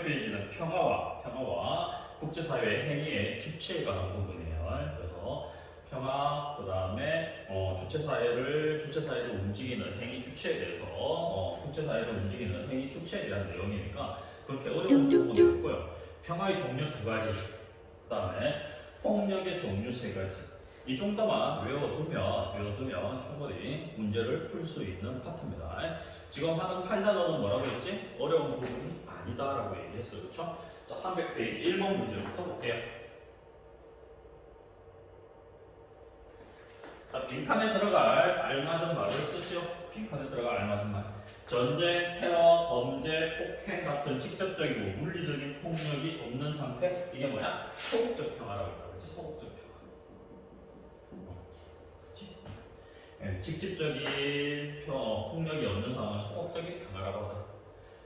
300페이지는 평화와 국제사회 행위의 주체에 관한 부분이에요. 그래서 평화, 그 다음에 주체사회를 움직이는 행위 주체에 대해서 국제사회를 움직이는 행위 주체에 대한 내용이니까 그렇게 어려운 부분도 있고요. 평화의 종류 2가지, 그 다음에 폭력의 종류 3가지. 이 정도만 외워두면 충분히 문제를 풀 수 있는 파트입니다. 지금 하는 8단원은 뭐라고 했지? 어려운 부분이 아니다라고 얘기했어요. 그렇죠? 자, 300페이지 1번 문제부터 볼게요. 자, 빈칸에 들어갈 알맞은 말을 쓰시오. 빈칸에 들어갈 알맞은 말. 전쟁, 테러, 범죄, 폭행 같은 직접적이고 물리적인 폭력이 없는 상태. 이게 뭐야? 소극적 평화라고 했다. 그렇지? 소극적 평화. 직접적인 폭력이 없는 상황을 소극적인 평화라고 하다.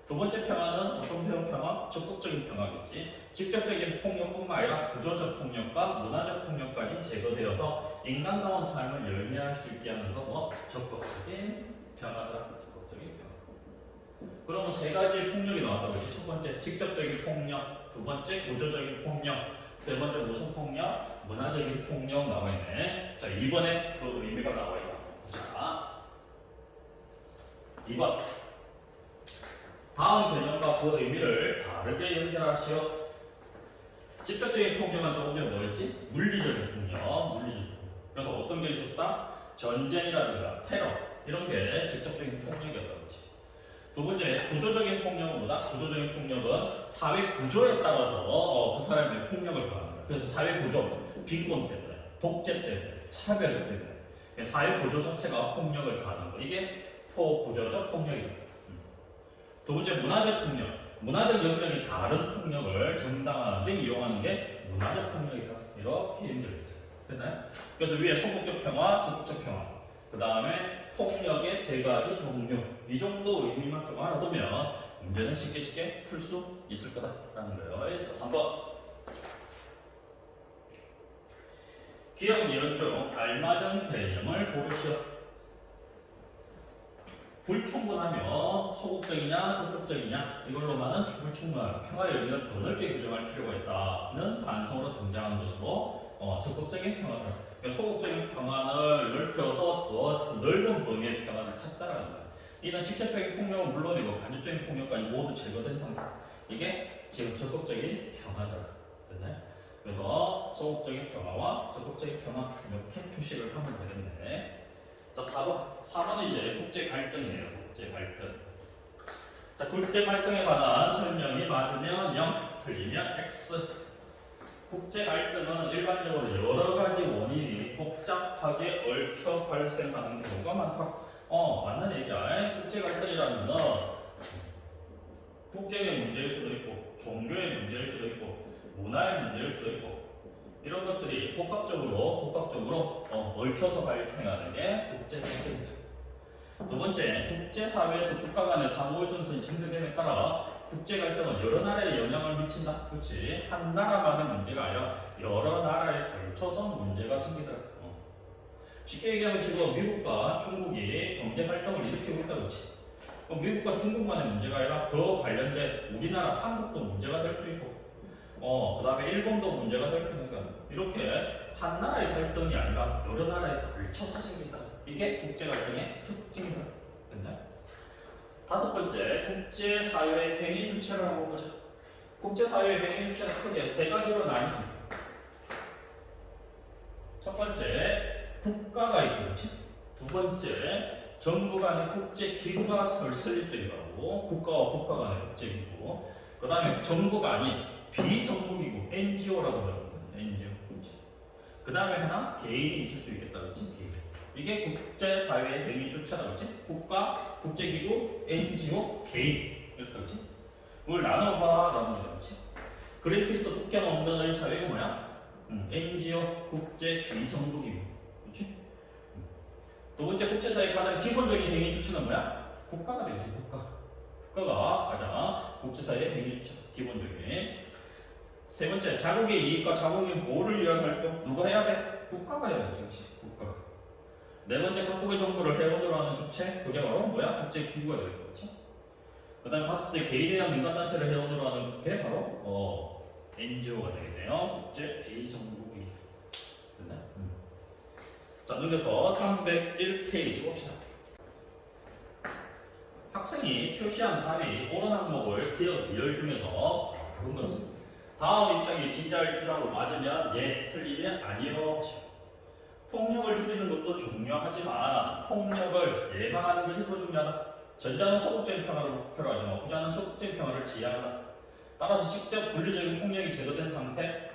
2번째 평화는 어떤 평화? 적극적인 평화겠지. 직접적인 폭력뿐만 아니라 구조적 폭력과 문화적 폭력까지 제거되어서 인간다운 삶을 열리할 수 있게 하는 거 적극적인 평화다. 적극적인 평화. 그러면 3가지 폭력이 나왔다고 했지. 첫 번째 직접적인 폭력, 2번째 구조적인 폭력, 3번째 무슨 폭력? 문화적인 폭력 나와 있네. 자, 2번에 그 의미가 나와 있다. 자, 2번. 다음 개념과 그 의미를 다르게 연결하시오. 직접적인 폭력은 조금 전에 뭐였지? 물리적인 폭력. 그래서 어떤 게 있었다? 전쟁이라든가 테러 이런 게 직접적인 폭력이었다고 했지. 2번째 구조적인 폭력은 뭐다? 구조적인 폭력은 사회 구조에 따라서 그 사람의 폭력을 가하는 거야. 그래서 사회 구조, 빈곤 때문에, 독재 때문에, 차별 때문에 사회 구조 자체가 폭력을 가하는 거. 이게 포구조적 폭력이다. 2번째 문화적 폭력. 문화적 영역이 다른 폭력을 정당화하는데 이용하는 게 문화적 폭력이다. 이렇게 연결됩니다. 됐나요? 그래서 위에 소극적 평화, 적극적 평화. 그 다음에 폭력의 3가지 종류. 이 정도 의미만 좀 알아두면 문제는 쉽게 풀 수 있을 거다라는 거예요. 자, 3번. 기억 이론 중 알맞은 개념을 고르시오. 불충분하며 소극적이냐 적극적이냐 이걸로만은 불충분한 평화의 의미를 더 넓게 규정할 필요가 있다는 반성으로 등장한 것으로 적극적인 평화다. 그러니까 소극적인 평화를 넓혀서 더 넓은 범위의 평화를 찾자라는 거야. 이는 직접적인 폭력은 물론이고 간접적인 폭력까지 모두 제거된 상태. 이게 지금 적극적인 평화다. 됐나요? 그래서 소극적인 평화와 적극적인 평화 이렇게 표시를 하면 되겠네. 자, 4번은 이제 국제 갈등이에요. 국제 갈등. 자, 국제 갈등에 관한 설명이 맞으면 0, 틀리면 X. 국제 갈등은 일반적으로 여러 가지 원인이 복잡하게 얽혀 발생하는 경우가 많다. 맞는 얘기야. 국제 갈등이라는 건 국경의 문제일 수도 있고, 종교의 문제일 수도 있고, 문화의 문제일 수도 있고, 이런 것들이 복합적으로 얽혀서 발생하는 게 국제 갈등이죠. 2번째, 국제사회에서 국가 간의 상호의존성이 증대됨에 따라 국제 갈등은 여러 나라에 영향을 미친다. 그렇지? 한 나라만의 문제가 아니라 여러 나라에 걸쳐서 문제가 생기더라. 쉽게 얘기하면 지금 미국과 중국이 경제 갈등을 일으키고 있다. 그렇지? 미국과 중국만의 문제가 아니라 그 관련된 우리나라 한국도 문제가 될 수 있고 그 다음에 일본도 문제가 될 수 있는 거야. 이렇게 한 나라의 갈등이 아니라 여러 나라에 걸쳐서 생긴다. 이게 국제 갈등의 특징이다. 됐나요? 5번째, 국제사회 행위 주체를 한번 보자. 국제사회 행위 주체는 크게 3가지로 나뉩니다. 첫 번째, 국가가 있고, 그렇지? 2번째, 정부 간의 국제기구가 설립되기도 하고, 국가와 국가 간의 국제기구. 그 다음에 정부가 아닌 비정부기구, NGO라고 하거든요. NGO. 그 다음에 하나, 개인이 있을 수 있겠다. 그렇지? 개인. 이게 국제사회 행위 주체라고 했지? 국가, 국제기구, NGO, 개인. 이렇게 그렇지? 그걸 나눠봐라는 거야. 그렇지? 그린피스 국경 없는 의사회가 뭐야? NGO, 국제 비정부기구. 그렇지? 2번째, 국제사회의 가장 기본적인 행위 주체는 뭐야? 국가가 되겠지. 국가가 가장 국제사회의 행위 주체. 기본적인. 3번째, 자국의 이익과 자국의 보호를 위한 활동. 누가 해야 돼? 국가가 해야 되겠지. 국가가. 4번째, 각국의 정부를 해원으로 하는 주체. 그게 바로 뭐야? 국제기구가 되겠지. 그 다음에 다섯 번째 개인이나 민간단체를 회원으로 하는 게 바로 NGO가 되겠네요. 국제 비정부기. 됐네? 자, 넘겨서 301페이지 봅시다. 학생이 표시한 답이 옳은 항목을 기억 이열 중에서 고른 것은 다음 입장이 지지할 주장으로 맞으면 예, 틀리면 아니요. 폭력을 줄이는 것도 중요하지만 폭력을 예방하는 것이 더 중요하다. 전자는 소극적인 평화를 목표로 하지만 후자는 적극적인 평화를 지향하다. 따라서 직접 물리적인 폭력이 제거된 상태,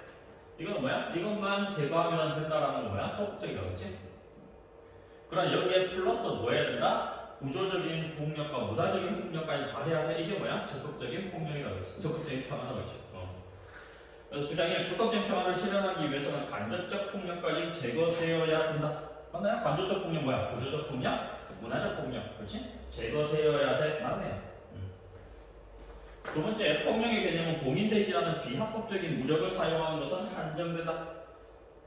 이건 뭐야? 이것만 제거하면 된다라는 거 뭐야? 소극적이다, 그렇지? 그럼 여기에 플러스 뭐 해야 된다? 구조적인 폭력과 무다적인 폭력까지 다 해야 돼. 이게 뭐야? 적극적인 폭력이다, 그렇지? 적극적인 평화다, 그렇지? 그래서 주장에 적극적인 평화를 실현하기 위해서는 간접적 폭력까지 제거되어야 된다. 맞나요? 간접적 폭력 뭐야? 구조적 폭력, 문화적 폭력, 그렇지? 제거되어야 돼. 맞네요. 두 번째, 폭력의 개념은 공인되지 않은 비합법적인 무력을 사용하는 것은 한정된다.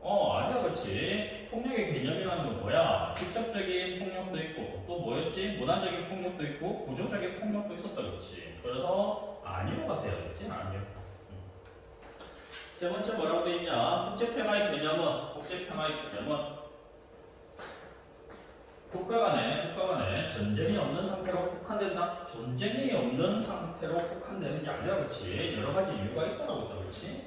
아니야, 그렇지. 폭력의 개념이라는 건 뭐야? 직접적인 폭력도 있고, 또 뭐였지? 문화적인 폭력도 있고, 구조적인 폭력도 있었다, 그렇지. 그래서 아니오가 돼야 겠지, 아니오. 세 번째 뭐라고 돼 있냐? 국제평화의 개념은 국가 간에 전쟁이 없는 상태로 국한된다. 전쟁이 없는 상태로 국한되는 게 아니라 그렇지. 여러 가지 이유가 있다고 했다, 그렇지?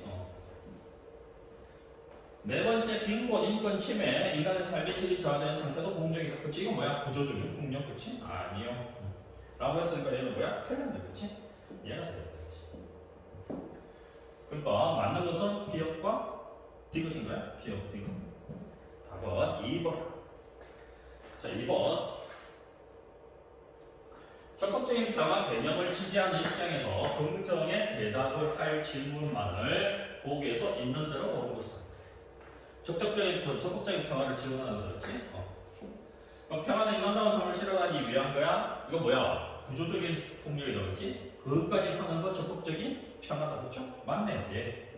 네 번째, 빈곤, 인권 침해, 인간의 삶의 질이 저하되는 상태도 폭력이다. 그렇지? 이건 뭐야? 구조적인 폭력, 그렇지? 아니요. 라고 했으니까 얘는 뭐야? 틀렸네, 그렇지? 얘가 되겠다, 그렇지? 그러니까 맞는 것은 기억과 디귿인 거야? 기억, 디귿. 답은 2번. 자, 2번. 적극적인 평화 개념을 지지하는 입장에서 긍정의 대답을 할 질문만을 보기에서 있는 대로 보는 것은 적극적인 평화를 지원하는 거지. 평화는 인간다운 삶을 실현하기 위한 거야. 이거 뭐야? 구조적인 폭력이다, 그렇지? 그것까지 하는 거 적극적인 평화다, 그렇죠? 맞네요. 예.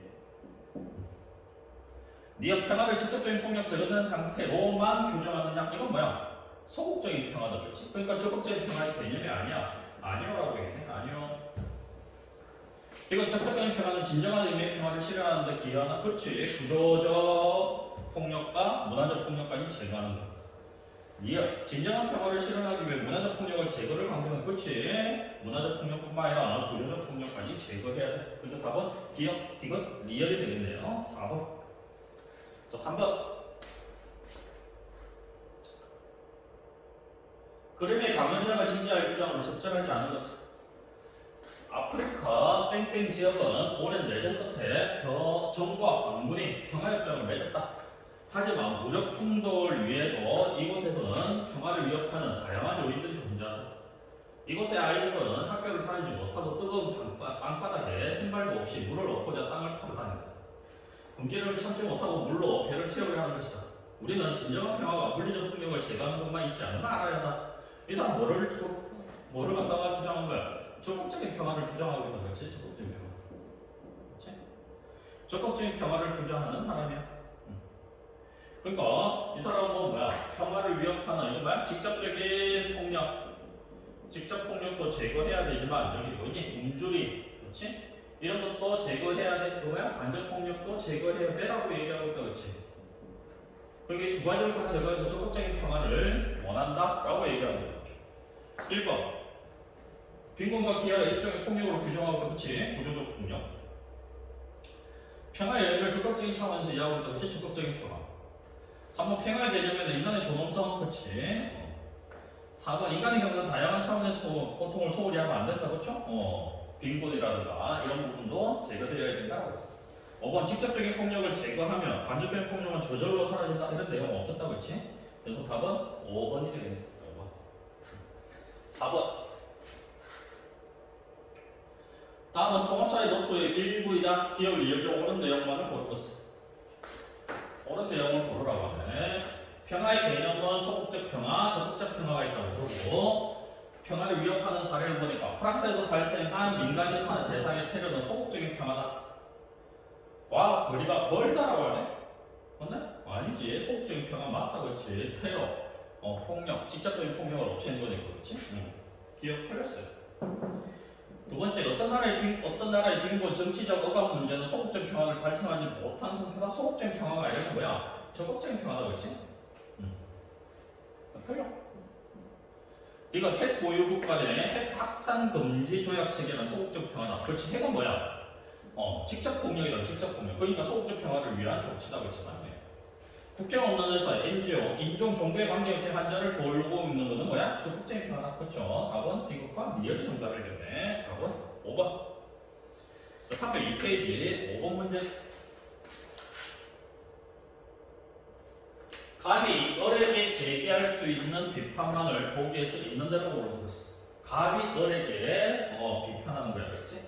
네가 평화를 직접적인 폭력 제거된 상태로만 규정하느냐? 이건 뭐야? 소극적인 평화다, 그렇지? 그러니까 적극적인 평화의 개념이 아니야. 아니오라고 얘기해. 아니오. 이건 적극적인 평화는 진정한 의미의 평화를 실현하는 데 기여하나? 그렇지. 구조적 폭력과 문화적 폭력까지 제거하는 거야. 네가 진정한 평화를 실현하기 위해 문화적 폭력을 제거를 강조하는, 그렇지. 문화적 폭력뿐만 아니라 구조적 폭력까지 제거해야 돼. 그러니까 답은 기억, 디귿, 리얼이 되겠네요. 4번. 자, 3번. 그림의 강연자가 지지할 주장으로 적절하지 않은 것은 아프리카 땡땡 지역은 오랜 내전 끝에 정부와 반군이 평화협정을 맺었다. 하지만 무력 충돌 위에도 이곳에서는 평화를 위협하는 다양한 요인들이 존재한다. 이곳의 아이들은 학교를 다니지 못하고 뜨거운 땅바닥에 신발도 없이 물을 얻고자 땅을 파고 다닌다. 금지를 참지 못하고 물로 배를 채우려 하는 것이다. 우리는 진정한 평화가 물리적 폭력을 제거하는 것만 있지 않음을 알아야 한다. 이 사람 뭐를 갖다가 주장한 거야? 적극적인 평화를 주장하고 있다, 그렇지? 적극적인 평화. 그렇지? 적극적인 평화를 주장하는 사람이야. 그러니까 이 사람은 뭐야? 평화를 위협하는, 이거 뭐야? 직접적인 폭력. 직접 폭력도 제거해야 되지만 여기 뭐니? 굶주림, 그렇지? 이런 것도 제거해야 돼. 뭐야? 간접 폭력도 제거해야 돼라고 얘기하고 있다, 그렇지? 그게 두 가지를 다 제거해서 적극적인 평화를 원한다라고 얘기하고 있죠. 1번. 빈곤과 기아를 일종의 폭력으로 규정하고 있다, 그렇지? 구조적 폭력. 평화의 의미를 적극적인 차원에서 이해하고 있다, 그렇지? 적극적인 평화. 3번 평화의 개념에는 인간의 존엄성, 그렇지? 4번 인간이 겪는 다양한 차원에서 고통을 소홀히 하면 안 된다, 그렇죠? 빈곤이라든가 이런 부분도 제거되어야 된다고 했어. 5번 직접적인 폭력을 제거하면 간접적인 폭력은 저절로 사라진다, 이런 내용 없었다, 그렇지? 그래서 답은 5번이 되겠네. 5번. 4번. 다음은 통합사회 노트의 일부이다. 기억을 이어져 옳은 내용만을 고를 것은. 옳은 내용을 고르라고 하네. 평화의 개념은 소극적 평화, 적극적 평화가 있다고 그러고, 평화를 위협하는 사례를 보니까 프랑스에서 발생한 민간인 사는 대상의 테러는 소극적인 평화다. 와, 거리가 멀다라고 하네? 맞네? 아니지. 소극적인 평화 맞다, 그렇지. 테러, 폭력, 직접적인 폭력을 없애는 거니까, 그렇지? 기억 틀렸어요. 두 번째, 어떤 나라의 빈곤, 정치적 억압 문제는 소극적 평화를 달성하지 못한 상태다. 소극적인 평화가 아니라 뭐야? 적극적인 평화다, 그렇지? 틀려. 이건 핵 보유 국가 내 핵 확산 금지 조약 체계는 소극적 평화다. 그렇지? 핵은 뭐야? 직접 폭력이다. 직접 폭력. 그러니까 소극적 평화를 위한 조치다, 그렇지? 맞네. 국경 없는 의사, NGO, 인종, 종교에 관계없이 환자를 돌보고 있는 것은 뭐야? 적극적인 평화다. 그렇죠? 답은 D국과 리얼이 정답이겠네. 답은 5번. 자, 302페이지 5번 문제. 갑이 을에게 제기할 수 있는 비판만을 보기에서 있는 대로 고르는 것은. 갑이 을에게 비판하는 거야, 그렇지?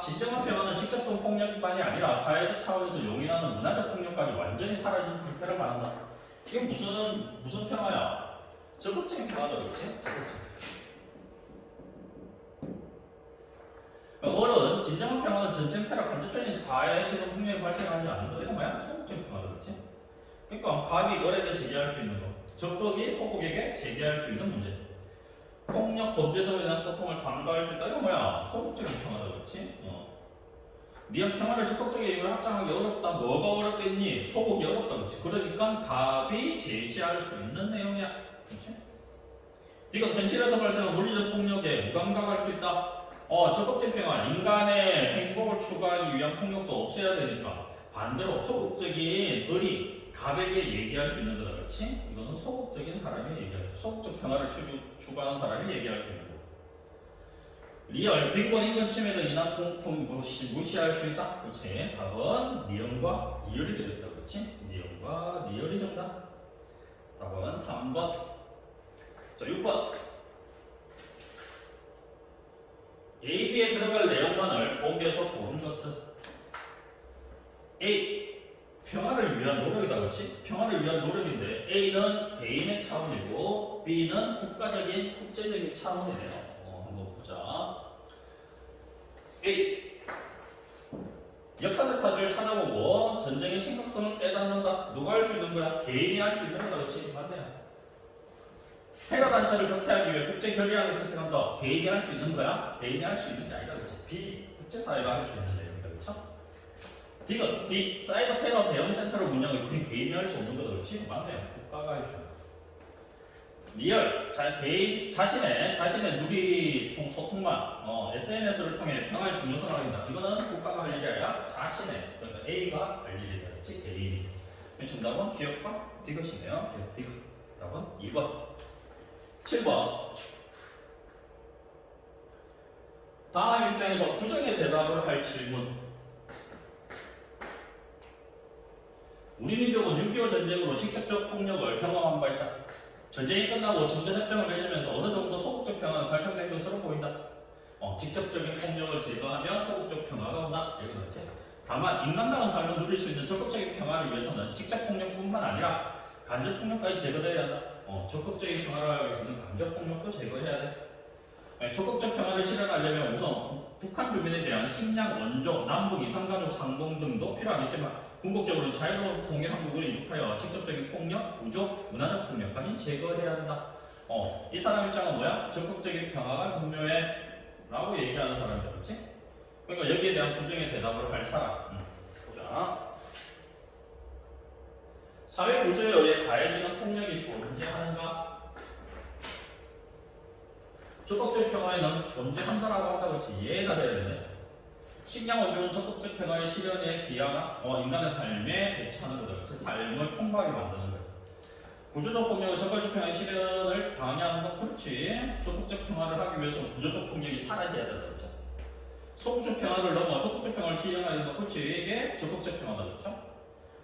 진정한 평화는 직접적 폭력만이 아니라 사회적 차원에서 용인하는 문화적 폭력까지 완전히 사라진 상태를 말한다. 이게 무슨 평화야? 적극적인 평화다, 그렇지? 을은 진정한 평화는 전쟁처럼 간접적인 사회적 폭력이 발생하지 않는 거. 이거 뭐야? 소극적인 평화다, 그렇지? 그러니까 갑이 을에게 제기할 수 있는 거, 적극이 소극에게 제기할 수 있는 문제. 폭력, 범죄 등에 대한 고통을 간과할 수 있다. 이거 뭐야? 소극적인 평화다, 그렇지? 네가 평화를 적극적인 이유를 확장하기 어렵다. 뭐가 어렵겠니? 소극이 어렵다, 그렇지? 그러니까 갑이 제시할 수 있는 내용이야, 그렇지? 지금 현실에서 발생한 물리적 폭력에 무감각할 수 있다. 적극적 평화, 인간의 행복을 추구하기 위한 폭력도 없애야 되니까 반대로 소극적인 을이 갑에게 얘기할 수 있는 거다, 그렇지? 이거는 소극적인 사람이 얘기할 수, 소극적 평화를 추구하는 사람이 얘기할 수 있는 거. 리얼, 빈곤, 인권 침해 등 인한 공품 무시할 수 있다, 그렇지? 답은 니은과 리얼이 되겠다, 그렇지? 니은과 리얼이 정답. 답은 3번. 자, 6번. A, B에 들어갈 내용만을 보기에서 고른 것은 A. 평화를 위한 노력이다, 그렇지? 평화를 위한 노력인데 A는 개인의 차원이고 B는 국제적인 차원이네요. 한번 보자. A. 역사적 사실을 찾아보고 전쟁의 심각성을 깨닫는다. 누가 할 수 있는 거야? 개인이 할 수 있는 거다, 그렇지? 맞네요. 테러 단체를 격퇴하기 위해 국제 결의안을 채택한다. 개인이 할 수 있는 거야? 개인이 할 수 있는 게 아니다, 그렇지? B. 국제사회가 할 수 있는 내용이다, 그렇죠? D는 B. 사이버 테러 대응 센터를 운영해. 그게 개인이 할 수 없는 거다, 그렇지? 맞네요. 국가가 할 수 있는 거. 리얼. 자신의 누리 소통만 SNS를 통해 평화의 중요성을 알린다. 이거는 국가가 할 일이 아니라 자신의, 그러니까 A가 할 일이다, 그렇지? 개인이. 정답은 기업과 D것이네요. 기업 D것. 답은 2번. 7번. 다음 입장에서 부정의 대답을 할 질문. 우리 민족은 6.25 전쟁으로 직접적 폭력을 경험한 바 있다. 전쟁이 끝나고 정전협정을 맺으면서 어느 정도 소극적 평화가 달성된 것으로 보인다. 직접적인 폭력을 제거하면 소극적 평화가 온다. 이건 맞지? 다만 인간다운 삶을 누릴 수 있는 적극적인 평화를 위해서는 직접 폭력뿐만 아니라 간접 폭력까지 제거돼야 한다. 적극적인 평화를 하기 위해서는 간접 폭력도 제거해야 돼. 적극적 평화를 실현하려면 우선 북한 주민에 대한 식량, 원조, 남북 이산가족 상봉 등도 필요하겠지만 궁극적으로 자유로운 통일 한국을 이룩하여 직접적인 폭력, 구조, 문화적 폭력까지 제거해야 한다. 이 사람 입장은 뭐야? 적극적인 평화가 중요해 라고 얘기하는 사람이다, 그렇지? 그러니까 여기에 대한 부정의 대답을 할 사람. 보자. 사회 구조에 의해 가해지는 폭력이 존재하는가? 적극적 평화에는 존재한다라고 한다, 그렇지? 이해가 돼야 되네. 식량 원조는 적극적 평화의 실현에 기여하나 인간의 삶에 대처하는 거다, 그렇지? 삶을 풍부하게 만드는 거다. 구조적 폭력은 적극적 평화의 실현을 방해하는 건 그렇지. 적극적 평화를 하기 위해서는 구조적 폭력이 사라져야 된다, 그렇죠? 소극적 평화를 넘어 적극적 평화를 지향하는 건 그렇지. 이게 적극적 평화다, 그렇죠?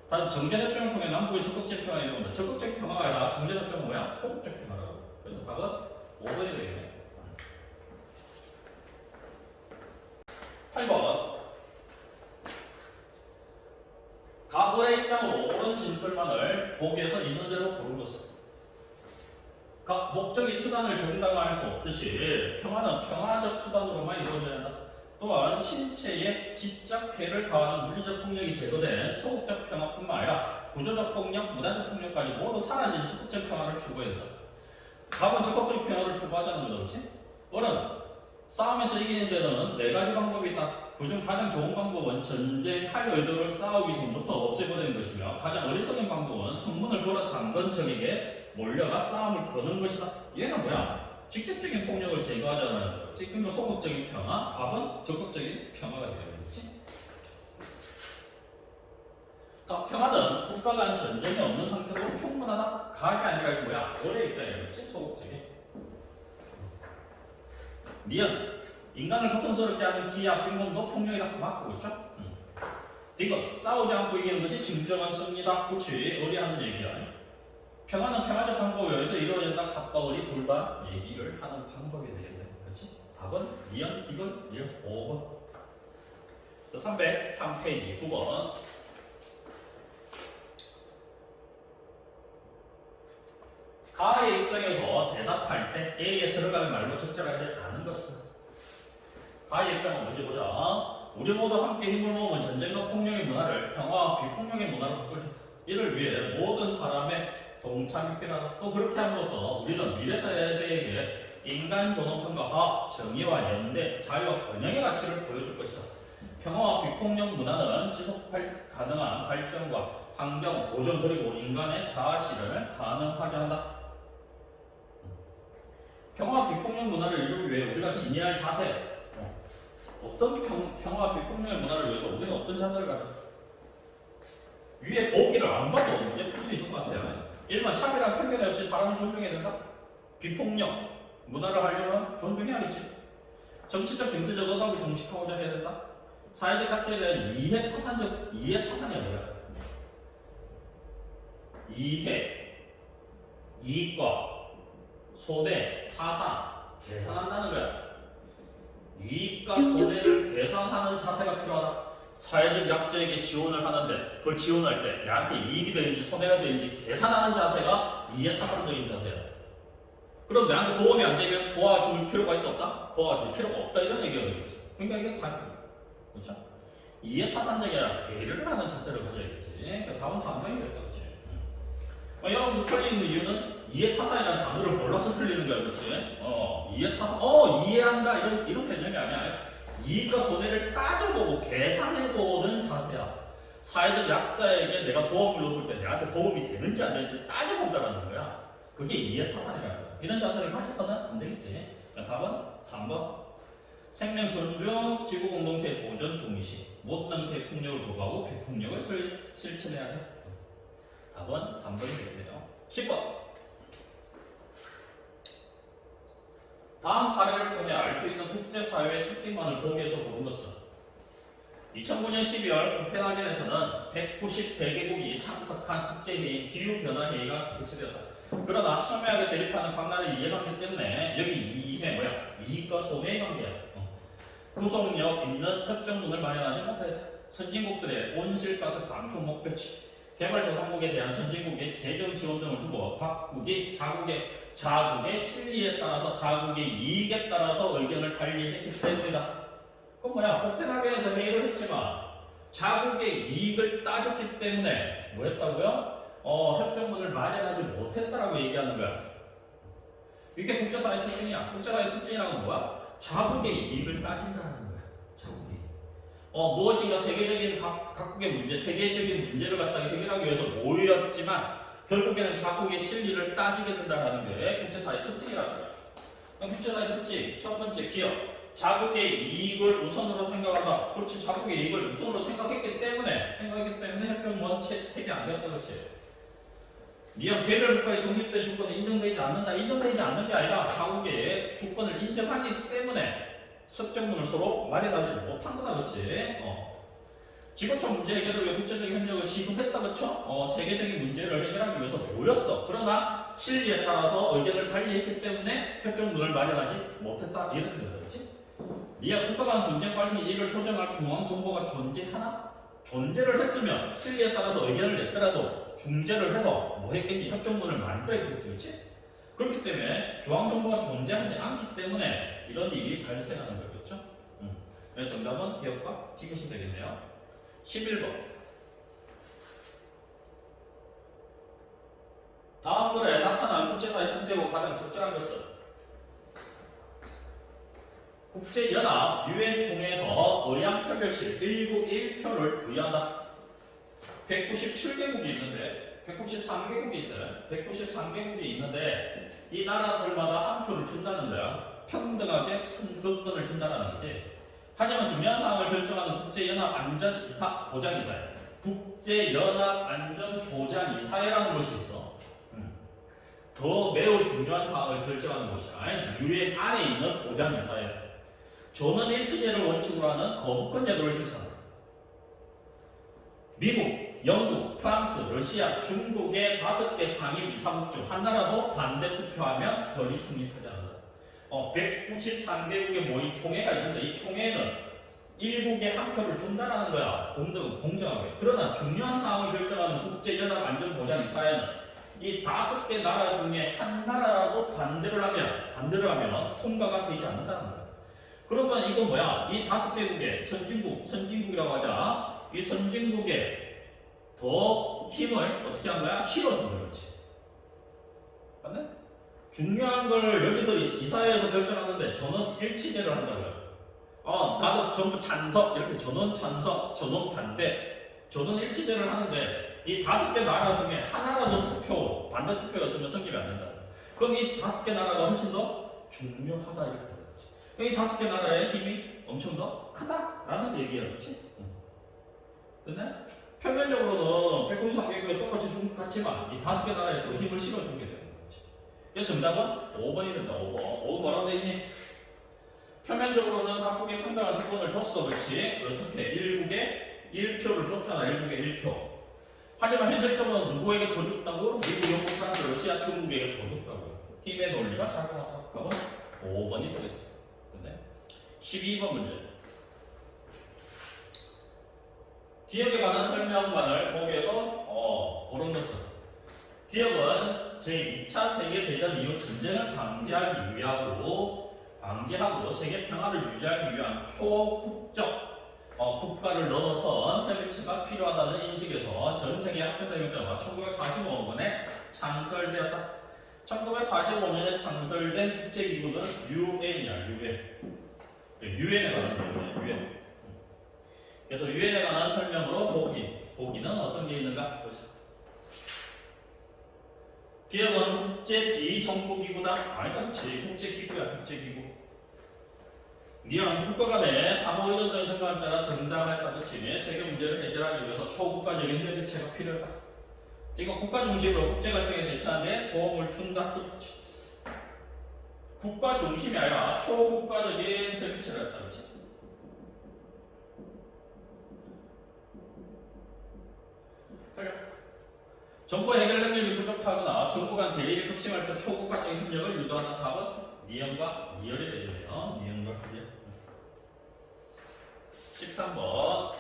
다음 정제협정을 통해 남북의 적극적 평화에 이르는 건다. 적극적 평화가 아니라 정제협정은 뭐야? 소극적 평화라고. 그래서 답은 5번이 되겠네. 8번. 갑을의 입장으로 옳은 진술만을 보기에서 있는 대로 고른 것은 목적이 수단을 정당화할 수 없듯이 평화는 평화적 수단으로만 이루어져야 한다. 또한 신체에 지적 폐해를 가하는 물리적 폭력이 제거된 소극적 평화뿐만 아니라 구조적 폭력, 문화적 폭력까지 모두 사라진 적극적 평화를 추구해야 된다. 갑은 적극적 평화를 추구하자는 거다, 그렇지? 을은 싸움에서 이기는 데는 네 가지 방법이 있다. 그중 가장 좋은 방법은 전쟁할 의도를 싸우기 전부터 없애버리는 것이며 가장 어리석은 방법은 성문을 걸어 잠근 적에게 몰려가 싸움을 거는 것이다. 얘는 뭐야? 직접적인 폭력을 제거하자는 거야. 지금 소극적인 평화, 답은 적극적인 평화가 되어야겠지. 평화는 국가 간 전쟁이 없는 상태로 충분하다. 가게 아니라 이거 뭐야? 올해 입장이겠지? 소극적인. 미연, 인간을 고통스럽게 하는 기압, 빈곤도 폭력이다. 맞고 있죠? 디귿, 싸우지 않고 이기는 것이 진정한 승리다. 그치? 의리하는 얘기야. 평화는 평화적 방법에 의해서 이루어진다. 갑과 을이 둘 다 얘기를 하는 방법이 되겠네. 그치? 답은 미연, 디귿, 미연, 5번. 303페이지 9번. 가의 입장에서 대답할 때 A에 들어갈 말로 적절하지 않은 것은? 가의 입장은 먼저 보자. 우리 모두 함께 힘을 모으면 전쟁과 폭력의 문화를 평화와 비폭력의 문화로 바꿀 수 있다. 이를 위해 모든 사람의 동참이 필요하다. 또 그렇게 함으로써 우리는 미래 세대에게 인간 존엄성과 화합, 정의와 연대, 자유와 번영의 가치를 보여줄 것이다. 평화와 비폭력 문화는 지속 가능한 발전과 환경 보존 그리고 인간의 자아 실현을 가능하게 한다. 평화 비폭력 문화를 이루기 위해 우리가 지니할 자세, 어떤 평화 비폭력의 문화를 위해서 우리는 어떤 자세를 가져? 위에 보기를 안 봐도 문제 풀 수 있을 것 같아요. 1번 차별과 편견 없이 사람을 존중해야 된다. 비폭력 문화를 하려면 존중해야겠지. 정치적 경제적 억압을 정식하고자 해야 된다. 사회적 학계에 대한 이해 타산이 뭐야? 이해, 이익과 소대, 타산, 계산한다는 거야. 이익과 손해를 계산하는 자세가 필요하다. 사회적 약자에게 지원을 하는데 그 지원할 때 내한테 이익이 되는지 손해가 되는지 계산하는 자세가 이해타산적인 자세야. 그럼 내한테 도움이 안 되면 도와줄 필요가 있다 없다? 도와줄 필요가 없다 이런 얘기거든요. 그러니까 이게 다 그렇죠? 이해타산적이 아니라 배려를 하는 자세를 가져야겠지. 그러니까 답은 3번이겠다. 그렇지? 여러분들 틀리는 이유는 이해타산이라는 단어를 몰라서 틀리는 거야. 그렇지? 이해한다 이런 개념이 아니야. 이익과 손해를 따져보고 계산해보는 자세야. 사회적 약자에게 내가 도움을 줬을 때 내한테 도움이 되는지 안 되는지 따져본다라는 거야. 그게 이해타산이라는 거야. 이런 자세를 가져서는 안 되겠지. 답은 3번. 생명 존중, 지구 공동체의 보존 중의식. 모든 형태의 폭력을 거부하고 비폭력을 실천해야 돼. 답은 3번이 되겠네요. 10번. 다음 사례를 통해 알 수 있는 국제사회의 특징만을 보기에서 보는 것은 2009년 12월 코펜하겐에서는 193개국이 참석한 국제회의 기후변화회의가 개최되었다. 그러나 첨예하게 대립하는 각 나라의 이해관계 때문에 여기 이해 뭐야? 이익과 손해의 관계야. 구속력 있는 협정문을 마련하지 못하였다. 선진국들의 온실가스 감축 목표치, 개발도상국에 대한 선진국의 재정 지원 등을 두고 각국이 자국의 실리에 따라서 자국의 이익에 따라서 의견을 달리했기 때문이다. 그럼 뭐야? 코펜하겐에서 회의를 했지만 자국의 이익을 따졌기 때문에 뭐 했다고요? 협정문을 마련하지 못했다라고 얘기하는 거야. 이게 국제사회 특징이야. 국제사회 특징이라는 건 뭐야? 자국의 이익을 따진다는 거야. 자국의 이익. 무엇인가 세계적인 각국의 문제, 세계적인 문제를 갖다가 해결하기 위해서 모였지만 결국에는 자국의 실리를 따지게 된다는 게 국제사회 특징이라는 거야. 국제사회 특징 첫 번째 기업, 자국의 이익을 우선으로 생각한다. 그렇지, 자국의 이익을 우선으로 생각했기 때문에 협정문 채택이 안 되었다. 그렇지. 미얀 개별 국가의 독립된 주권은 인정되지 않는다. 인정되지 않는 게 아니라 자국의 주권을 인정하기 때문에 협정문을 서로 마련하지 못한 거다. 그렇지. 지구촌 문제 해결을 위해 국제적인 협력을 시급했다. 그렇죠? 세계적인 문제를 해결하기 위해서 모였어. 그러나 실리에 따라서 의견을 달리했기 때문에 협정문을 마련하지 못했다. 이렇게 되겠지. 미얀 국가 간 분쟁 발생 이익을 조정할 중앙 정보가 존재하나? 존재를 했으면 실리에 따라서 의견을 냈더라도 중재를 해서 뭐 했겠니? 협정문을 만들어야겠지. 그렇지? 그렇기 때문에 중앙 정보가 존재하지 않기 때문에 이런 일이 발생하는 거겠죠. 그래서 정답은 기업과 디귿이 되겠네요. 11번. 다음 글에 나타난 국제사회 특징으로 가장 적절한 것은 국제연합 유엔 총회에서 의량 표결실 191표를 부여하다. 197개국이 있는데 193개국이 있어요. 193개국이 있는데 이 나라들마다 한 표를 준다는 거야. 평등하게 선거권을 준다는 거지. 하지만 중요한 사항을 결정하는 국제연합 안전보장이사회, 국제연합 안전보장이사회라는 것이 있어. 더 매우 중요한 사항을 결정하는 것이야. 유엔 안에 있는 보장이사회. 전원 일치제를 원칙으로 하는 거부권 제도를 실시한다. 미국, 영국, 프랑스, 러시아, 중국의 5개 상임 이사국 중 하나라도 반대 투표하면 결의 성립하지 않는다. 193개국의 모인 총회가 있는데 이 총회는 일국에 한 표를 준다라는 거야. 공정하게. 그러나 중요한 사항을 결정하는 국제연합 안전보장이사회는 이 5개 나라 중에 한 나라라도 반대를 하면 통과가 되지 않는다는 거야. 그러면 이건 뭐야? 이 5개국의 선진국이라고 하자. 이 선진국에 더 힘을 어떻게 한 거야? 실어준 거지. 맞네? 중요한 걸 여기서 이사회에서 결정하는데 전원 일치제를 한다고요. 나도 전부 찬성, 이렇게 전원 찬성, 전원 반대, 전원 일치제를 하는데 이 5개 나라 중에 하나라도 반대 투표였으면 성립이 안 된다. 그럼 이 5개 나라가 훨씬 더 중요하다 이렇게 되는 거지. 이 5개 나라의 힘이 엄청 더 크다라는 얘기야, 그렇지? 근데 표면적으로는 193개국에 똑같이 중국 같지만 이 5개 나라에 더 힘을 실어준 게 되는 거지. 그래서 정답은 5번이 된다. 5번 뭐라고 돼 있니? 표면적으로는 각국에 평등한 조건을 줬어, 그렇지? 어떻게? 일국에 1표를 줬잖아, 일국에 1표. 하지만 현실적으로 누구에게 더 줬다고? 미국, 영국, 프랑스, 러시아, 중국에게 더 줬다고. 힘의 논리가 작용하다. 그러면 5번이 되겠습니다. 근데 12번 문제. 기업에 관한 설명만을 보기에서 고른 것은 기업은 제2차 세계대전 이후 전쟁을 방지하기 위하고 세계 평화를 유지하기 위한 초국적 국가를 넘어선 협의체가 필요하다는 인식에서 전 세계 학생대회가 1945년에 창설되었다. 1945년에 창설된 국제기구는 UN이야, 유엔에 관한 내용이야, 유엔. 그래서 유엔에 관한 설명으로 보기는 어떤 게 있는가 보자. 기업은 국제 비정부기구다. 아니다, 국제기구야, 국제기구. 니은 국가 간의 상호의존성의 증가에 따라 등담했다. 그치? 세계 문제를 해결하기 위해서 초국가적인 협의체가 필요하다. 이거 국가 중심으로 국제 갈등에 대처하는 데 도움을 준다. 그치? 국가 중심이 아니라 초국가적인 협의체가 있다. 그치? 정부 해결 능력이 부족하거나 정부 간 대립이 극심할 때 초국가적인 협력을 유도하는 답은 니은과 니을이 되겠네요. 니은과 니을. 13번.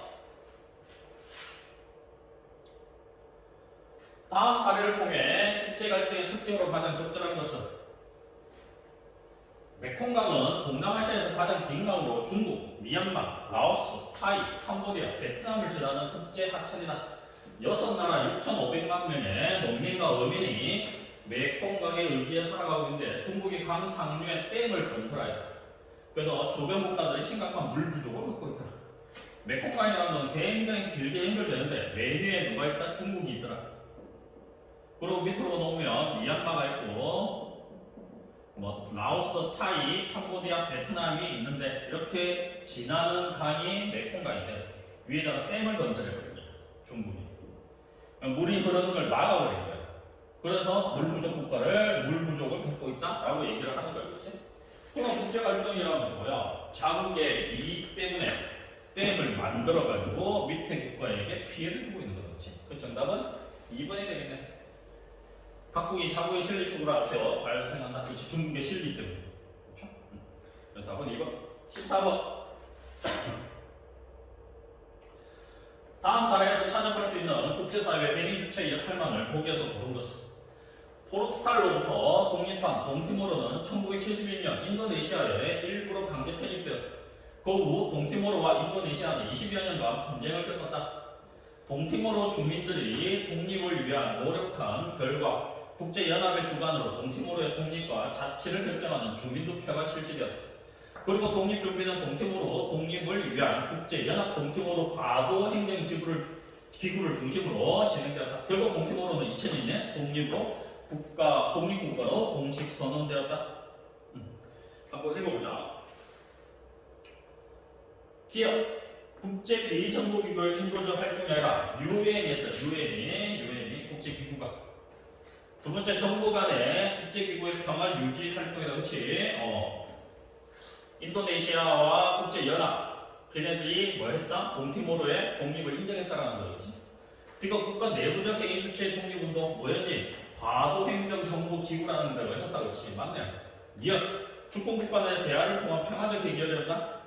다음 사례를 통해 국제 갈등의 특징으로 가장 적절한 것은 메콩강은 동남아시아에서 가장 긴 강으로 중국, 미얀마, 라오스, 타이, 캄보디아, 베트남을 지나는 국제 하천이다. 6나라 6,500만 명의 농민과 어민이 메콩강에 의지해 살아가고 있는데 중국이 강 상류에 댐을 건설하였다. 그래서 주변 국가들이 심각한 물 부족을 겪고 있더라. 메콩강이라는 건 굉장히 길게 연결되는데 맨 위에 누가 있다? 중국이 있더라. 그리고 밑으로 놓으면 미얀마가 있고 라오스, 타이, 캄보디아, 베트남이 있는데 이렇게 지나는 강이 메콩강인데 위에다가 댐을 건설해버린 거야, 중국이. 물이 흐르는 걸 막아버린 거야. 그래서 물 부족을 겪고 있다라고 얘기를 하는 거야, 그렇지? 그럼 국제 갈등이라는 뭐야? 자국의 이익 때문에 댐을 만들어가지고 밑에 국가에게 피해를 주고 있는 거지. 그 정답은 2번이 되겠네. 각국이 자국의 실리 추구를 발생한다. 그렇지? 중국의 실리 때문에. 그렇죠? 답은 2번. 14번. 다음 사례에서 찾아볼 수 있는 국제사회의 행위 주체의 역할만을 보기에서 고른 것은 포르투갈로부터 독립한 동티모르는 1971년 인도네시아에 일부러 강제 편입되었다. 그 후 동티모르와 인도네시아는 20여 년간 분쟁을 겪었다. 동티모르 주민들이 독립을 위한 노력한 결과 국제연합의 주관으로 동티모르의 독립과 자치를 결정하는 주민투표가 실시되었다. 그리고 독립준비는 동팀으로 독립을 위한 국제연합 동팀으로 과도 행정기구를 중심으로 진행되었다. 결국 동팀으로는 2002년 독립국가로 공식 선언되었다. 한번 읽어보자. 기업, 국제 비정부기구의 인도적 활동이 아니라 유엔이 했다. 유엔이 국제기구가. 두 번째, 정부 간의 국제기구의 평화 유지 활동이다. 그렇지? 인도네시아와 국제연합 걔네들이 뭐 했다? 동티모로의 독립을 인정했다라는 거지. 그리고 국가 내부적 해임 주체의 독립운동 뭐였니? 과도행정정부기구라는 데가 있었다. 그렇지? 맞네. 주권국가 간의 대화를 통한 평화적 해결이었나?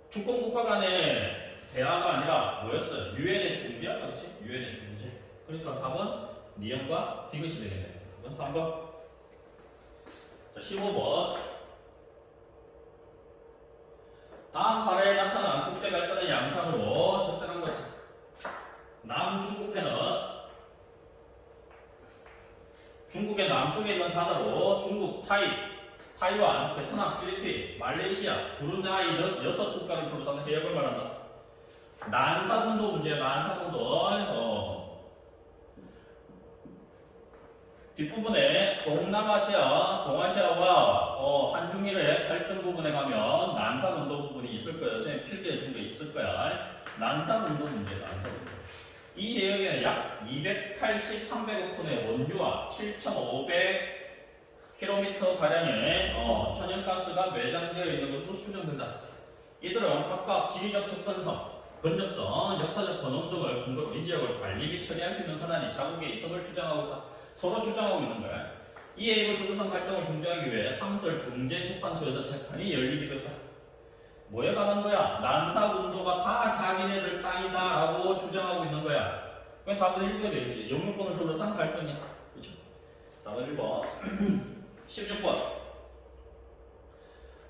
주권국가 간의 대화가 아니라 뭐였어요? 유엔의 중재였다. 그렇지? 유엔의 중재. 그러니까 답은 니은과 디귿이 되겠네. 답은 3번. 자, 15번. 다음 사례에 나타난 국제 갈등의 양상으로 적절한 것은 남중국해는 중국의 남쪽에 있는 바다로 중국, 타이완, 베트남, 필리핀, 말레이시아, 브루나이 등 6국가를 둘러싼 해역을 말한다. 난사군도 문제야. 난사군도 뒷부분에 동남아시아, 동아시아와 한중일의 갈등 부분에 가면 난사군도 부분이 있을 거야. 선생님 필기해 준 거 있을 거야. 난사군도 문제야. 난사군도. 이 해역에 약 280, 300억 톤의 원유와 7,500km 가량의 천연가스가 매장되어 있는 것으로 추정된다. 이들은 각각 지리적 접근성, 근접성, 역사적 번원 등을 근거로 이 지역을 관리 및 처리할 수 있는 권한이 자국의 이성을 주장하고 있다. 서로 주장하고 있는 거야. 이 해역을 둘러싼 갈등을 중재하기 위해 상설 중재재판소에서 재판이 열리기도 했다. 뭐에 관한 거야? 난사군도가 다 자기네들 땅이다라고 주장하고 있는 거야. 그냥 답은 1번이 되겠지. 영유권을 둘러싼 갈등이야. 그렇죠? 답은 1번. 16번.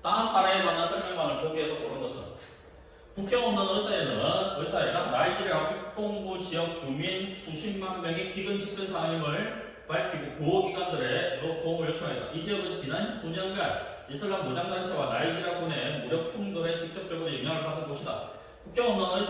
다음 사례에 관한 설명만을 보기에서 고른 것은 국경 없는 의사회가 나이지리아 북동부 지역 주민 수십만 명의 기근 직전 상임을 밝히고 구호기관들의 도움을 요청했다. 이 지역은 지난 수년간 이슬람 무장단체와 나이지리아군의 무력 충돌에 직접적으로 영향을 받은 곳이다. 국경 없는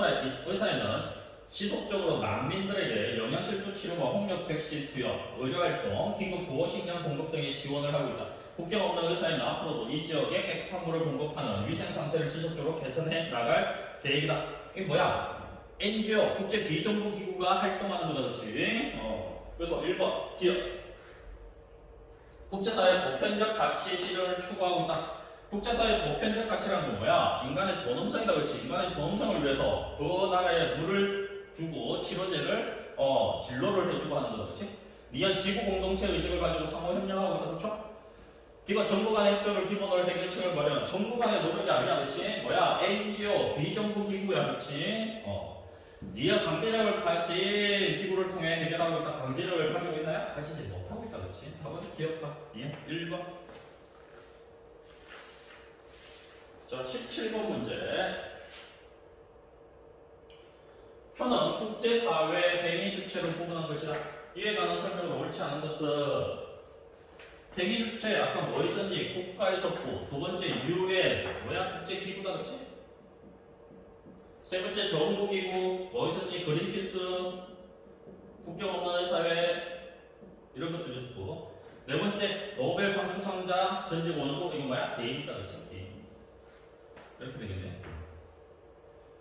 의사회는 지속적으로 난민들에게 영양실조 치료와 홍역 백신 투여, 의료활동, 긴급 보호식량 공급 등의 지원을 하고 있다. 국경 없는 의사회는 앞으로도 이 지역에 깨끗한 물을 공급하는 위생 상태를 지속적으로 개선해 나갈 계획이다. 이게 뭐야? NGO, 국제 비정부 기구가 활동하는 거다, 그렇지? 그래서 1번 기업. 국제사회 보편적 가치 실현을 추구하고 있다. 국제사회 보편적 가치라는 건 뭐야? 인간의 존엄성이다, 그렇지? 인간의 존엄성을 위해서 그 나라에 물을 주고 치료제를 진로를 해주고 하는 거다, 그렇지? 니은 지구 공동체 의식을 가지고 상호 협력하고 있다, 그렇죠? 이거 정부 간의 협조를 기본으로 해결책을 마련. 정부 간의 노력이 아니야, 그렇지? 뭐야? NGO, 비정부 기구야, 그렇지? 니가 강제력을 가진 기구를 통해 해결하고 있다. 강제력을 가지고 있나요? 가지지 못하고 있다, 그렇지? 답은 기업가. 예, 1번. 자, 17번 문제. 표는 국제사회 행위 주체로 구분한 것이다. 이에 관한 설명으로 옳지 않은 것은 행위 주체 아까 뭐 있었니? 국가에서 두 번째 UN 뭐야? 국제기구다, 그렇지? 세 번째 정부기구 뭐 있었니? 그린피스, 국경 없는 사회 이런 것들이 있었고, 네 번째 노벨상 수상자 전직 원소 이거 뭐야? 개인이다, 그렇지? 개인. 이렇게 되겠네.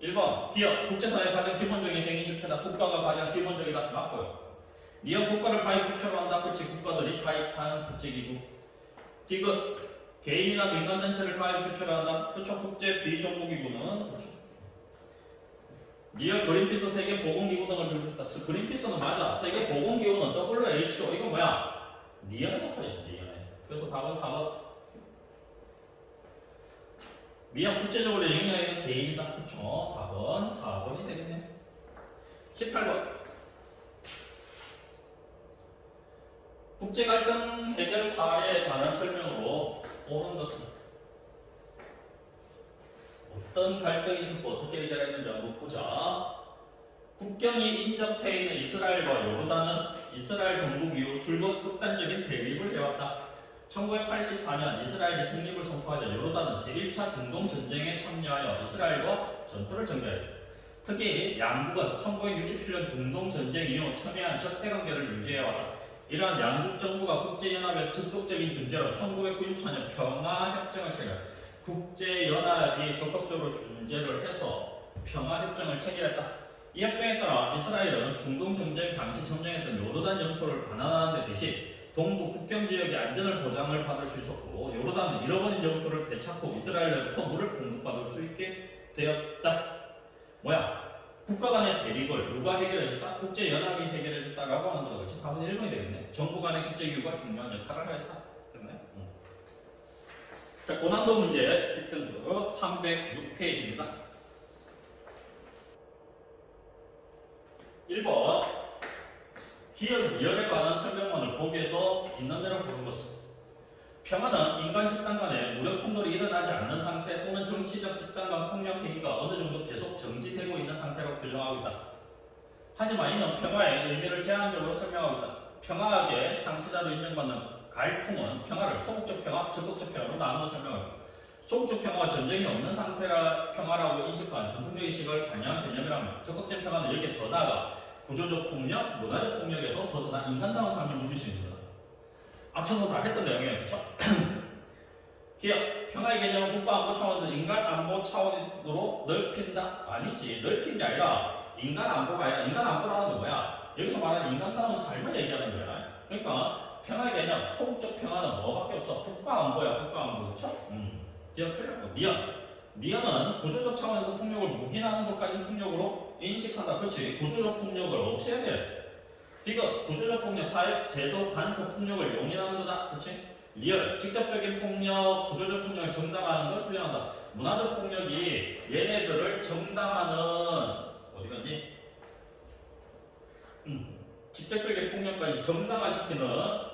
1번 기업 국제사회 가장 기본적인 행위 주체다. 국가가 가장 기본적이다. 맞고요. 니은 국가를 가입 주체로 한다. 그렇지? 국가들이 가입한 국제기구. 디귿 개인이나 민간단체를 가입 주체로 한다. 그렇죠? 국제 비정부기구는 그렇죠. 니은 그린피스 세계보건기구 등을 줄였다. 그린피스는 맞아. 세계보건기구는 WHO 이거 뭐야? 니은에 속하지. 니은에. 그래서 답은 4번. 미양 국제적으로 영향이 있는 개인이다. 그렇죠? 답은 4번이 되겠네. 18번. 국제 갈등 해결 사례에 관한 설명으로 옳은 것은 어떤 갈등이 있었고 어떻게 해결했는지 한번 보자. 국경이 인접해 있는 이스라엘과 요르단은 이스라엘 건국 이후 줄곧 극단적인 대립을 해왔다. 1984년 이스라엘이 독립을 선포하자 요르단은 제1차 중동 전쟁에 참여하여 이스라엘과 전투를 전개했다. 특히 양국은 1967년 중동 전쟁 이후 첨예한 적대관계를 유지해왔다. 이러한 양국 정부가 국제연합에서 적극적인 중재로 1994년 평화협정을 체결했다. 국제연합이 적극적으로 중재를 해서 평화협정을 체결했다. 이 협정에 따라 이스라엘은 중동 전쟁 당시 점령했던 요르단 영토를 반환하는 데 대신 동부 국경 지역의 안전을 보장을 받을 수 있었고 요르단은 잃어버린 영토를 되찾고 이스라엘로부터 물을 공급받을 수 있게 되었다. 뭐야? 국가 간의 대립을 누가 해결해줬다? 국제연합이 해결해줬다라고 하는 거죠. 그렇지? 답은 1번이 되겠네. 정부 간의 국제기구가 중요한 역할을 하였다. 됐네? 자, 고난도 문제 1등급 306페이지입니다. 1번 기업 리얼에 관한 설명문을 보기에서 있는 대로 보는 것은 평화는 인간 집단 간에 무력 충돌이 일어나지 않는 상태 또는 정치적 집단 간 폭력 행위가 어느 정도 계속 정지되고 있는 상태로 규정하고 있다. 하지만 이는 평화의 의미를 제한적으로 설명하고 있다. 평화학의 창시자로 인정받는 갈통은 평화를 소극적 평화, 적극적 평화로 나누어 설명하고 있다. 소극적 평화가 전쟁이 없는 상태라 평화라고 인식한 전통적인 식을 반영한 개념이라면 적극적 평화는 여기에 더 나아가 구조적 폭력, 문화적 폭력에서 벗어나 인간다운 삶을 누릴 수 있는 거다. 앞서서 다 했던 내용이에요. 그렇죠? 기업, 평화의 개념은 국가안보 차원에서 인간 안보 차원으로 넓힌다? 아니지. 넓힌 게 아니라 인간 안보가 아니라 인간 안보라는 게 뭐야? 여기서 말하는 인간다운 삶을 얘기하는 거야. 그러니까 평화의 개념, 소극적 평화는 뭐밖에 없어? 국가안보야. 국가안보. 그렇죠? 기업 틀렸고. 니언은 구조적 차원에서 폭력을 묵인하는 것까지 폭력으로 인식한다. 그렇지? 구조적 폭력을 없애야 돼. 디귿, 구조적 폭력, 사회, 제도, 간섭, 폭력을 용인하는 거다. 그렇지? 리얼, 직접적인 폭력, 구조적 폭력을 정당화하는 걸 수행한다. 문화적 폭력이 얘네들을 정당화하는 어디 갔니? 직접적인 폭력까지 정당화시키는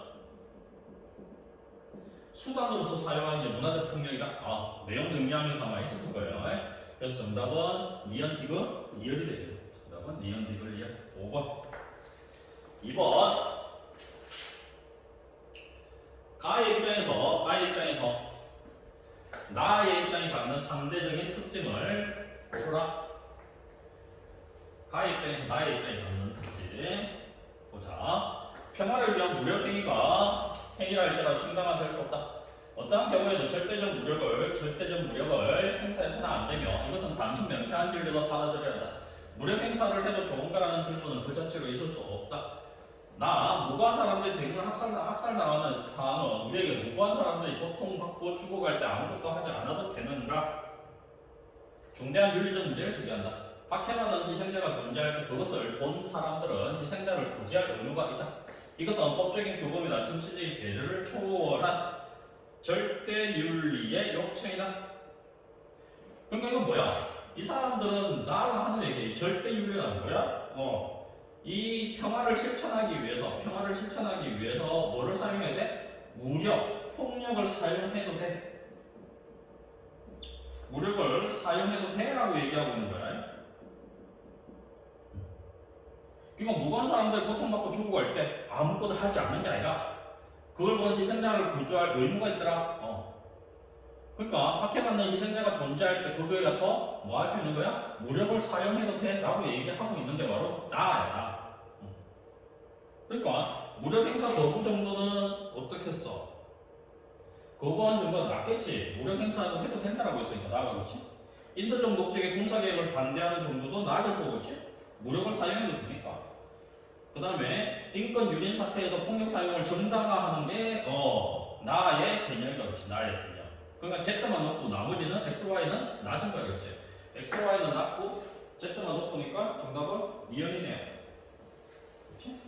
수단으로서 사용하는 게 문화적 폭력이다. 내용 정리하면서 아마 했을 거예요. 그래서 정답은 니언, 디귿, 리얼이 되겠네. 정답은 니언, 디귿, 리얼. 5번. 2번. 가의 입장에서 나의 입장이 갖는 3대적인 특징을 보라. 가의 입장에서 나의 입장이 갖는 특징 보자. 평화를 위한 무력 행위가 행위라 할지라도 정당화될 수 없다. 어떠한 경우에도 절대적 무력을 행사해서는 안 되며 이것은 단순 명쾌한 진리로 받아들여야 한다. 무력 행사를 해도 좋은가라는 질문은 그 자체로 있을 수 없다. 무고한 사람들이 대부분 학살당하는 상황은 우리에게 무고한 사람들이 고통받고 죽어갈 때 아무것도 하지 않아도 되는가? 중대한 윤리적 문제를 제기한다. 박해라는 희생자가 존재할 때 그것을 본 사람들은 희생자를 구제할 의무가 있다. 이것은 법적인 규범이나 정치적인 배려를 초월한 절대윤리의 요청이다. 그러니까 이건 뭐야? 이 사람들은 나랑 하는 얘기 절대윤리란 뭐야? 이 평화를 실천하기 위해서 뭐를 사용해야 돼? 무력, 폭력을 사용해도 돼. 무력을 사용해도 돼라고 얘기하고 있는 거야. 그러니까 무고한 사람들 고통받고 죽어갈 때 아무것도 하지 않는 게 아니라 그걸 본 희생자를 구조할 의무가 있더라. 그러니까 박해받는 희생자가 존재할 때 그거에 가서 뭐 할 수 있는 거야? 무력을 사용해도 돼 라고 얘기하고 있는 게 바로 나야. 그러니까 무력 행사 거부 정도는 어떻게 써? 거부한 정도는 낫겠지. 무력 행사도 해도 된다라고 했으니까 나가 그렇지? 인도적 목적의 군사개혁을 반대하는 정도도 나아질 거겠지? 무력을 사용해도 되니까. 그 다음에 인권 유린 사태에서 폭력 사용을 정당화하는 게 나의 개념이다. 그렇지? 나의 개념. 그러니까 Z만 높고 나머지는 XY는 낮은 거야. 그렇지? XY는 낮고 Z만 높으니까 정답은 니언이네요. 그렇지?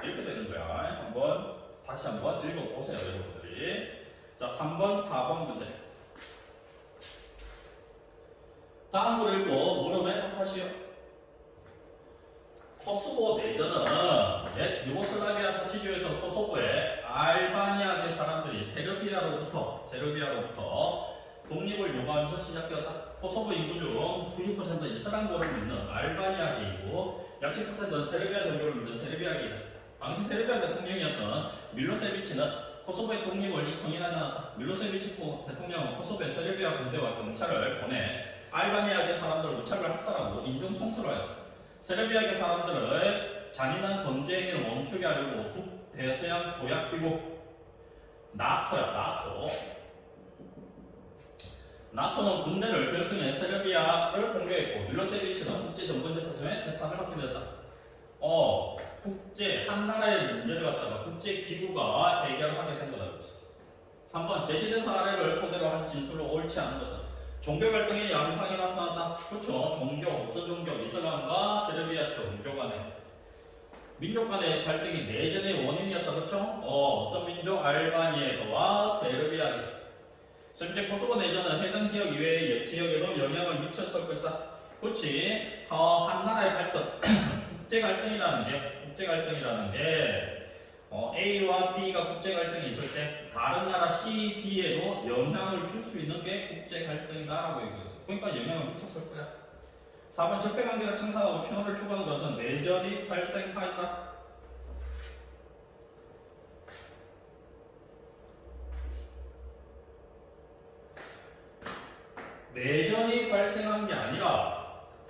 이렇게 되는 거야. 다시 한번 읽어보세요, 여러분들이. 자, 3번, 4번 문제. 다음 걸 읽고 물음에 답하시오. 코소보 내전은 옛 유고슬라비아 자치주였던 코소보의 알바니아계 사람들이 세르비아로부터 독립을 요구하면서 시작되었다. 코소보 인구 중 90%는 이슬람교를 믿는 알바니아계이고 약 10%는 세르비아 종교를 믿는 세르비아계이다. 당시 세르비아 대통령이었던 밀로세비치는 코소보의 독립을 승인하지 않았다. 밀로세비치 대통령은 코소보의 세르비아 군대와 경찰을 보내 알바니아계 사람들을 무차별 학살하고 인종 청소를 하였다. 세르비아계 사람들의 잔인한 범죄 행위를 멈추게 하려고 북대서양 조약기구 나토야 나토. 나토는 군대를 결성해 세르비아를 공개했고 밀로세비치는 국제정권재판소에 재판을 받게 되었다. 국제 한 나라의 문제를 갖다가 국제 기구가 해결하게 된 거다. 3번 제시된 사례를 토대로 한 진술로 옳지 않은 것은 종교 갈등의 양상이 나타났다. 그렇죠. 종교 어떤 종교 이슬람과 세르비아 종교 간의 민족 간의 갈등이 내전의 원인이었다. 그렇죠. 어떤 민족 알바니아와 세르비아. 실제 코소보 내전은 해당 지역 이외의 지역에도 영향을 미쳤을 것이다. 그렇지. 한 나라의 갈등 국제 갈등이라는 게 A와 B가 국제 갈등이 있을 때 다른 나라 C, D에도 영향을 줄 수 있는 게 국제 갈등이다라고 얘기했어. 그러니까 영향을 미쳤을 거야. 4번 적대 관계를 청산하고 평화를 추구하는 것은 내전이 발생하였다. 내전이 발생한 게 아니라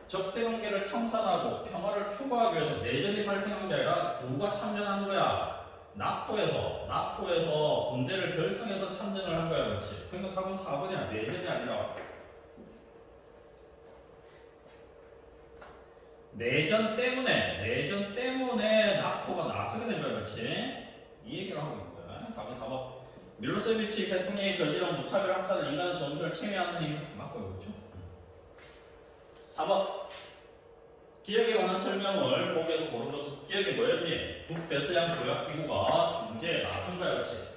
적대 관계를 청산하고 평화를 추구하기 위해서 내전이 발생한 게 아니라 누가 참전한 거야? 나토에서 군대를 결성해서 참전을 한 거야. 그렇지. 그러니까 답은 4번이야. 내전이 아니라 내전 때문에 나토가 나서게 된 거야. 그렇지. 이 얘기를 하고 있는 거야. 답은 4번. 밀로세비치 대통령이 저지른 무차별 학살을 인간의 존재를 침해하는 행위 맞고요. 그렇죠? 4번 기억에 관한 설명을 보기에서 고른 것은 기억이 뭐였니? 북대서양 조약기구가 중재에 나선 거야. 그렇지?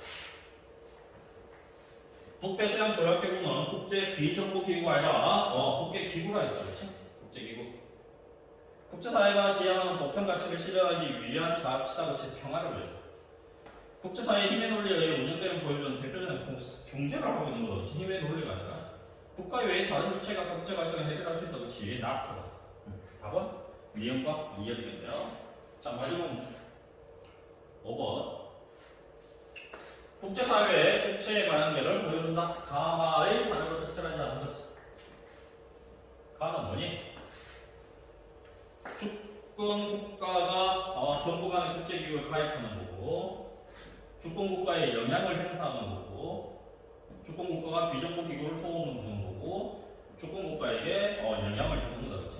북대서양 조약기구는 국제 비정부기구가 아니라 국제기구라 했다. 그렇지? 국제기구 국제사회가 지향하는 보편 가치를 실현하기 위한 자치다. 그렇지? 평화를 위해서 국제사회 힘의 논리에 의해 운영되는 보여주는 대표적인 중재를 하고 있는 거지. 힘의 논리가 아니라 국가 외의 다른 주체가 국제 갈등을 해결할 수 있다. 그렇지. 나토다. 답은 미음과 리얼이겠네요. 자, 마지막 5번 국제사회의 주체의 관계를 보여준다. 가마의 사료로 적절하지 않은 것은 가는 뭐니? 주권 국가가 정부 간의 국제기구에 가입하는 거고 주권국가에 영향을 행사하는 거고 주권국가가 비정부기구를 도움주는 거고 주권국가에게 영향을 주는 거다. 그렇지?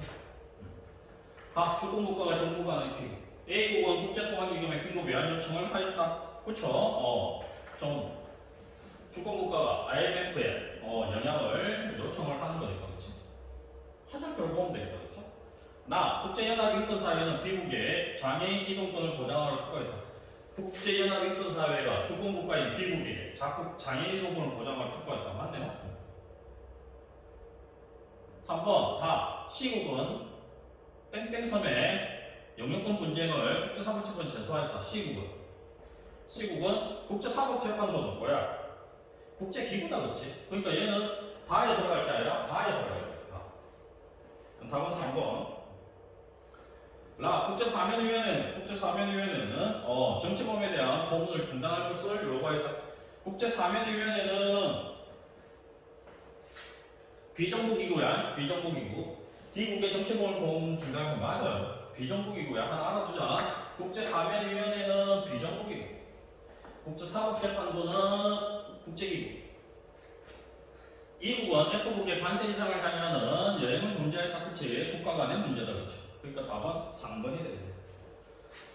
각 주권국가가 정부 간의 기구 A국은 국제통화기금의 긴급 외환 요청을 하였다. 그렇죠? 좀 주권국가가 IMF에 영향을 요청을 하는 거니까. 그렇지? 화살표를 보면 되겠다. 그렇죠? 국제연합인권사회는 미국의 장애인 이동권을 보장하러 촉구했다. 국제연합인권사회가 주권국가인 미국에게 자국 장애인 이동권을 보장하러 촉구했다. 맞네요. 3번 다 C국은 땡땡섬의 영유권 분쟁을 국제사법재판 제소하였다. C국은 국제사법재판소는 뭐야? 국제기구다. 그렇지? 그러니까 얘는 다에 들어갈 게 아니라 다에 들어갈 거야. 답은 3번 국제사면위원회는 정치범에 대한 고문을 중단할 것을 요구하였다. 국제사면위원회는 비정부기구야. 비정부기구. D국의 정치범을 고문 중단하는 거 맞아요. 비정부기구야. 하나 알아두자. 국제사면위원회는 비정부기구. 국제사법재판소는 국제기구. E국은 F국의 관세 이상을 하면은 여행을 금지하였다. 그치? 국가 간의 문제다. 그치? 그러니까 답은 3번이 되겠네.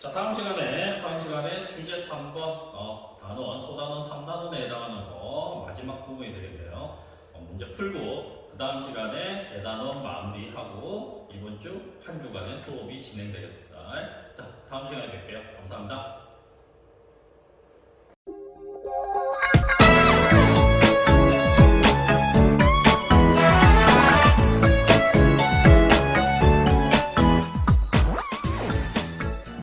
자, 다음 시간에 주제 3번 단원, 소단원, 3단원에 해당하는 거 마지막 부분이 되겠네요. 문제 풀고 그 다음 시간에 대단원 마무리하고 이번 주 한 주간의 수업이 진행되겠습니다. 자, 다음 시간에 뵐게요. 감사합니다.